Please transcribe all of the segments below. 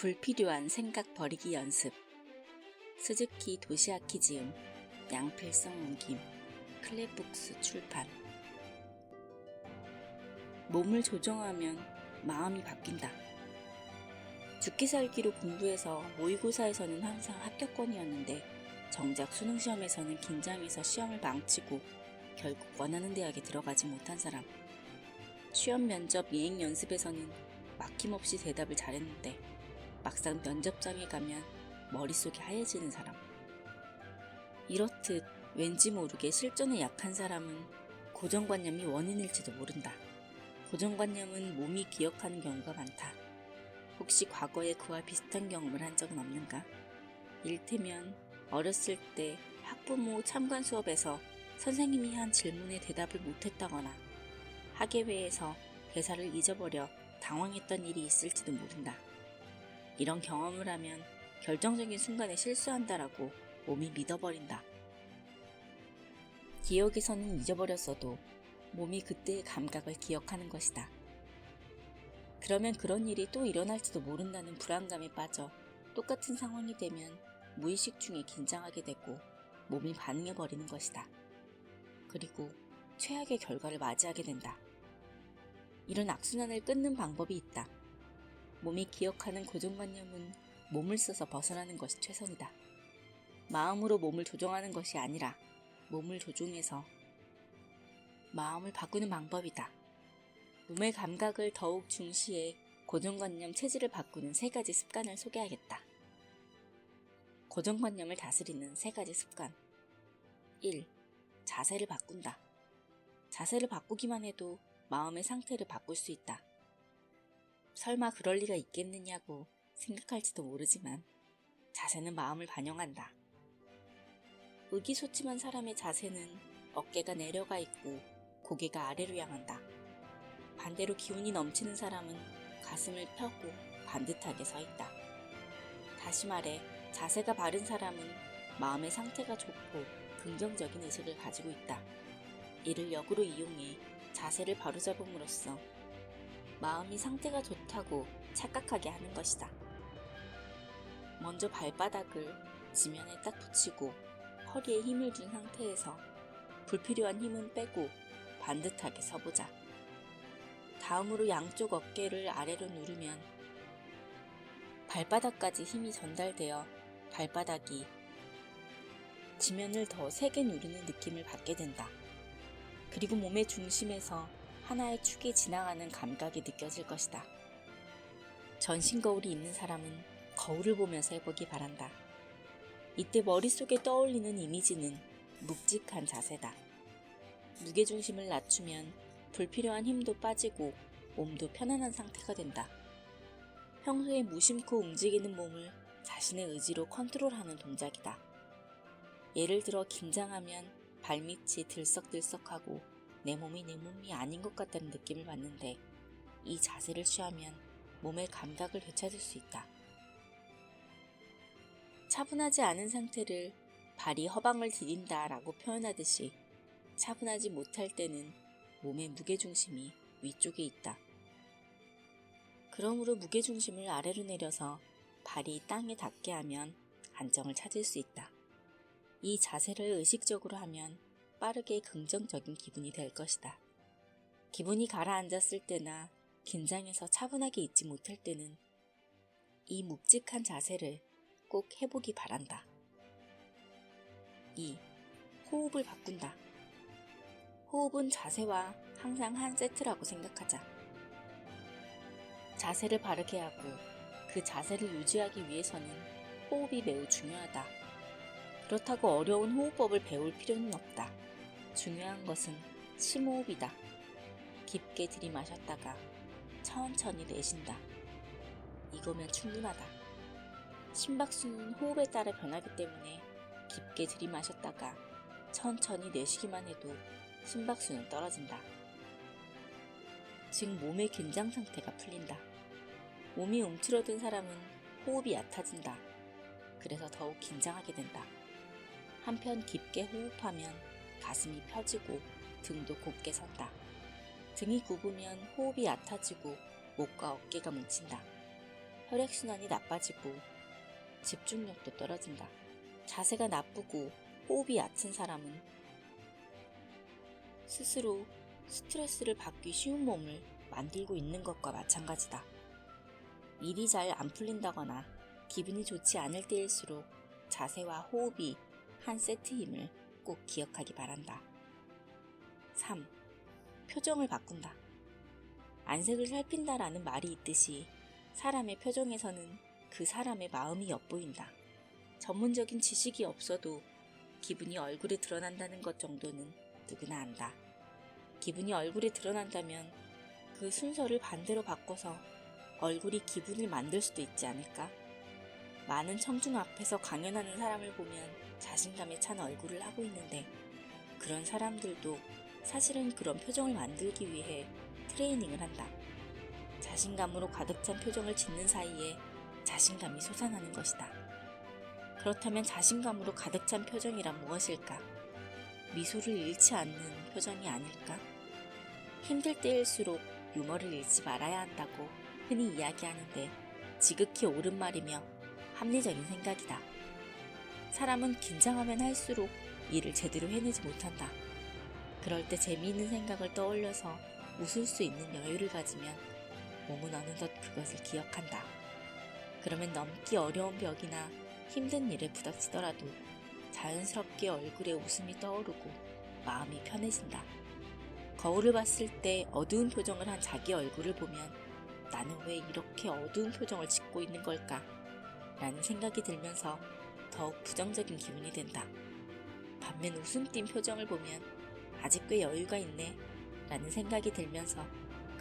불필요한 생각 버리기 연습. 스즈키 도시아키 지음, 양필성 옮김, 클랩북스 출판. 몸을 조정하면 마음이 바뀐다. 죽기 살기로 공부해서 모의고사에서는 항상 합격권이었는데 정작 수능시험에서는 긴장해서 시험을 망치고 결국 원하는 대학에 들어가지 못한 사람. 시험 면접 예행 연습에서는 막힘없이 대답을 잘했는데 막상 면접장에 가면 머릿속이 하얘지는 사람. 이렇듯 왠지 모르게 실전에 약한 사람은 고정관념이 원인일지도 모른다. 고정관념은 몸이 기억하는 경우가 많다. 혹시 과거에 그와 비슷한 경험을 한 적은 없는가? 일테면 어렸을 때 학부모 참관 수업에서 선생님이 한 질문에 대답을 못했다거나 학예회에서 대사를 잊어버려 당황했던 일이 있을지도 모른다. 이런 경험을 하면 결정적인 순간에 실수한다라고 몸이 믿어버린다. 기억에서는 잊어버렸어도 몸이 그때의 감각을 기억하는 것이다. 그러면 그런 일이 또 일어날지도 모른다는 불안감에 빠져 똑같은 상황이 되면 무의식 중에 긴장하게 되고 몸이 반응해버리는 것이다. 그리고 최악의 결과를 맞이하게 된다. 이런 악순환을 끊는 방법이 있다. 몸이 기억하는 고정관념은 몸을 써서 벗어나는 것이 최선이다. 마음으로 몸을 조종하는 것이 아니라 몸을 조종해서 마음을 바꾸는 방법이다. 몸의 감각을 더욱 중시해 고정관념 체질을 바꾸는 3가지 습관을 소개하겠다. 고정관념을 다스리는 3가지 습관. 1. 자세를 바꾼다. 자세를 바꾸기만 해도 마음의 상태를 바꿀 수 있다. 설마 그럴 리가 있겠느냐고 생각할지도 모르지만 자세는 마음을 반영한다. 의기소침한 사람의 자세는 어깨가 내려가 있고 고개가 아래로 향한다. 반대로 기운이 넘치는 사람은 가슴을 펴고 반듯하게 서 있다. 다시 말해 자세가 바른 사람은 마음의 상태가 좋고 긍정적인 의식을 가지고 있다. 이를 역으로 이용해 자세를 바로잡음으로써 마음이 상태가 좋다고 착각하게 하는 것이다. 먼저 발바닥을 지면에 딱 붙이고 허리에 힘을 준 상태에서 불필요한 힘은 빼고 반듯하게 서보자. 다음으로 양쪽 어깨를 아래로 누르면 발바닥까지 힘이 전달되어 발바닥이 지면을 더 세게 누르는 느낌을 받게 된다. 그리고 몸의 중심에서 하나의 축이 지나가는 감각이 느껴질 것이다. 전신 거울이 있는 사람은 거울을 보면서 해보기 바란다. 이때 머릿속에 떠올리는 이미지는 묵직한 자세다. 무게중심을 낮추면 불필요한 힘도 빠지고 몸도 편안한 상태가 된다. 평소에 무심코 움직이는 몸을 자신의 의지로 컨트롤하는 동작이다. 예를 들어 긴장하면 발밑이 들썩들썩하고 내 몸이 아닌 것 같다는 느낌을 받는데 이 자세를 취하면 몸의 감각을 되찾을 수 있다. 차분하지 않은 상태를 발이 허방을 디딘다 라고 표현하듯이 차분하지 못할 때는 몸의 무게중심이 위쪽에 있다. 그러므로 무게중심을 아래로 내려서 발이 땅에 닿게 하면 안정을 찾을 수 있다. 이 자세를 의식적으로 하면 빠르게 긍정적인 기분이 될 것이다. 기분이 가라앉았을 때나 긴장해서 차분하게 있지 못할 때는 이 묵직한 자세를 꼭 해보기 바란다. 2. 호흡을 바꾼다. 호흡은 자세와 항상 한 세트라고 생각하자. 자세를 바르게 하고 그 자세를 유지하기 위해서는 호흡이 매우 중요하다. 그렇다고 어려운 호흡법을 배울 필요는 없다. 중요한 것은 심호흡이다. 깊게 들이마셨다가 천천히 내쉰다. 이거면 충분하다. 심박수는 호흡에 따라 변하기 때문에 깊게 들이마셨다가 천천히 내쉬기만 해도 심박수는 떨어진다. 즉 몸의 긴장 상태가 풀린다. 몸이 움츠러든 사람은 호흡이 얕아진다. 그래서 더욱 긴장하게 된다. 한편 깊게 호흡하면 가슴이 펴지고 등도 곧게 선다. 등이 굽으면 호흡이 얕아지고 목과 어깨가 뭉친다. 혈액순환이 나빠지고 집중력도 떨어진다. 자세가 나쁘고 호흡이 얕은 사람은 스스로 스트레스를 받기 쉬운 몸을 만들고 있는 것과 마찬가지다. 일이 잘 안 풀린다거나 기분이 좋지 않을 때일수록 자세와 호흡이 한 세트임을 꼭 기억하기 바란다. 3. 표정을 바꾼다. 안색을 살핀다라는 말이 있듯이 사람의 표정에서는 그 사람의 마음이 엿보인다. 전문적인 지식이 없어도 기분이 얼굴에 드러난다는 것 정도는 누구나 안다. 기분이 얼굴에 드러난다면 그 순서를 반대로 바꿔서 얼굴이 기분을 만들 수도 있지 않을까? 많은 청중 앞에서 강연하는 사람을 보면 자신감에 찬 얼굴을 하고 있는데 그런 사람들도 사실은 그런 표정을 만들기 위해 트레이닝을 한다. 자신감으로 가득 찬 표정을 짓는 사이에 자신감이 솟아나는 것이다. 그렇다면 자신감으로 가득 찬 표정이란 무엇일까? 미소를 잃지 않는 표정이 아닐까? 힘들 때일수록 유머를 잃지 말아야 한다고 흔히 이야기하는데 지극히 옳은 말이며 합리적인 생각이다. 사람은 긴장하면 할수록 일을 제대로 해내지 못한다. 그럴 때 재미있는 생각을 떠올려서 웃을 수 있는 여유를 가지면 몸은 어느덧 그것을 기억한다. 그러면 넘기 어려운 벽이나 힘든 일에 부닥치더라도 자연스럽게 얼굴에 웃음이 떠오르고 마음이 편해진다. 거울을 봤을 때 어두운 표정을 한 자기 얼굴을 보면 나는 왜 이렇게 어두운 표정을 짓고 있는 걸까? 라는 생각이 들면서 더욱 부정적인 기분이 된다. 반면 웃음 띤 표정을 보면 아직 꽤 여유가 있네 라는 생각이 들면서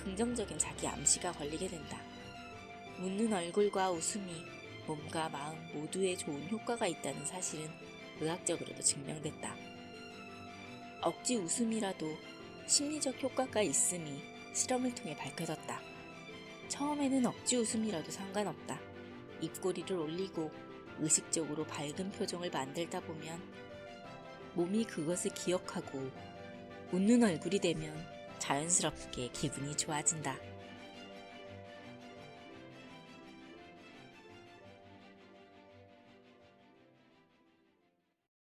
긍정적인 자기 암시가 걸리게 된다. 웃는 얼굴과 웃음이 몸과 마음 모두에 좋은 효과가 있다는 사실은 의학적으로도 증명됐다. 억지 웃음이라도 심리적 효과가 있음이 실험을 통해 밝혀졌다. 처음에는 억지 웃음이라도 상관없다. 입꼬리를 올리고 의식적으로 밝은 표정을 만들다 보면 몸이 그것을 기억하고 웃는 얼굴이 되면 자연스럽게 기분이 좋아진다.